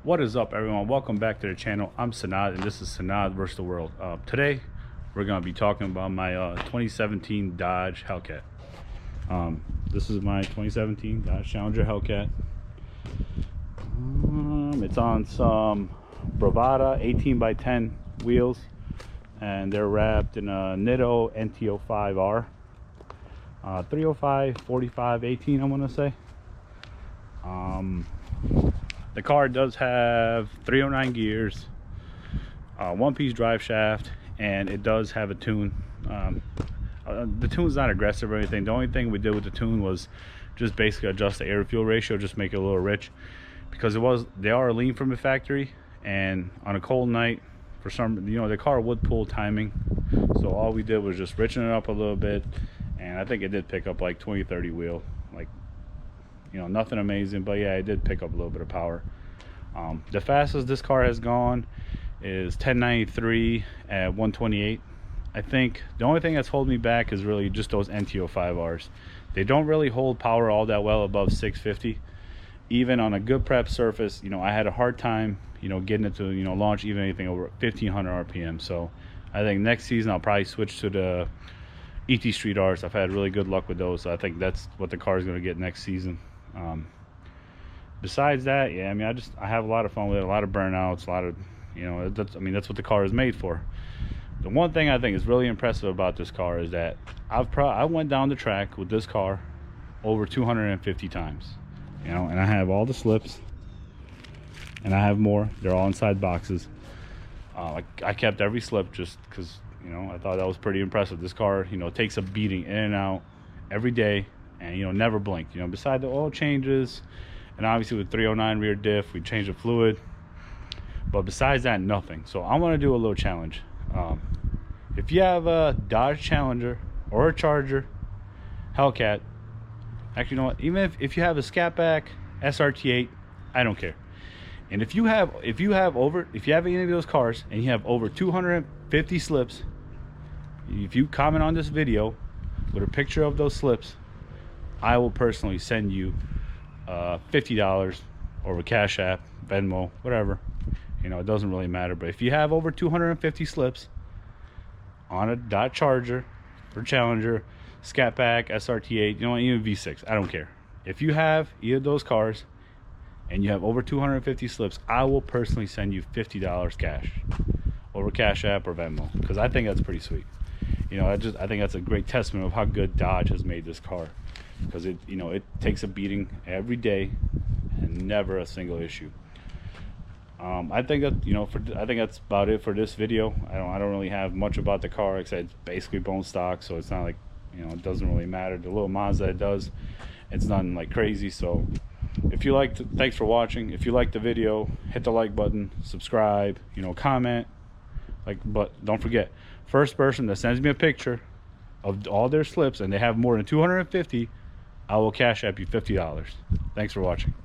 What is up, everyone? Welcome back to the channel. I'm Sanad, and this is Sanad versus the world. Today we're going to be talking about my 2017 Dodge Hellcat. This is my 2017 Dodge Challenger Hellcat. It's on some Bravada 18x10 wheels, and they're wrapped in a Nitto NT05R 305 45 18, I want to say. The car does have 309 gears, one-piece drive shaft, and it does have a tune. The tune's not aggressive or anything. The only thing we did with the tune was just basically adjust the air-fuel ratio, just make it a little rich, because they are lean from the factory, and on a cold night, for some, the car would pull timing. So all we did was just richen it up a little bit, and I think it did pick up like 20-30 wheel, like, nothing amazing, but yeah, it did pick up a little bit of power. The fastest this car has gone is 1093 at 128. I think the only thing that's holding me back is really just those NT05Rs. They don't really hold power all that well above 650. Even on a good prep surface, I had a hard time, getting it to, launch even anything over 1500 RPM. So I think next season I'll probably switch to the ET Street Rs. I've had really good luck with those, so I think that's what the car is going to get next season. Besides that, yeah, I have a lot of fun with it, a lot of burnouts, a lot of, that's what the car is made for. The one thing I think is really impressive about this car is that I went down the track with this car over 250 times, and I have all the slips, and I have more. They're all inside boxes. I kept every slip just because, I thought that was pretty impressive. This car, takes a beating in and out every day, and never blinked. Beside the oil changes, and obviously with 309 rear diff, we changed the fluid, but besides that, nothing. So I want to do a little challenge. If you have a Dodge Challenger or a Charger Hellcat, actually, even if you have a Scatback SRT8, I don't care. And if you have any of those cars and you have over 250 slips, if you comment on this video with a picture of those slips, I will personally send you $50 over Cash App, Venmo, whatever. It doesn't really matter. But if you have over 250 slips on a Dodge Charger or Challenger, Scatback, SRT8, even V6, I don't care. If you have either of those cars and you have over 250 slips, I will personally send you $50 cash over Cash App or Venmo, because I think that's pretty sweet. I think that's a great testament of how good Dodge has made this car, because it takes a beating every day and never a single issue. I think that I think that's about it for this video. I don't really have much about the car, except it's basically bone stock, so it's not like, it doesn't really matter. The little mods that it does, it's nothing like crazy. So if you liked, thanks for watching. If you liked the video, hit the like button, subscribe, comment, but don't forget, first person that sends me a picture of all their slips and they have more than 250, I will Cash App you $50. Thanks for watching.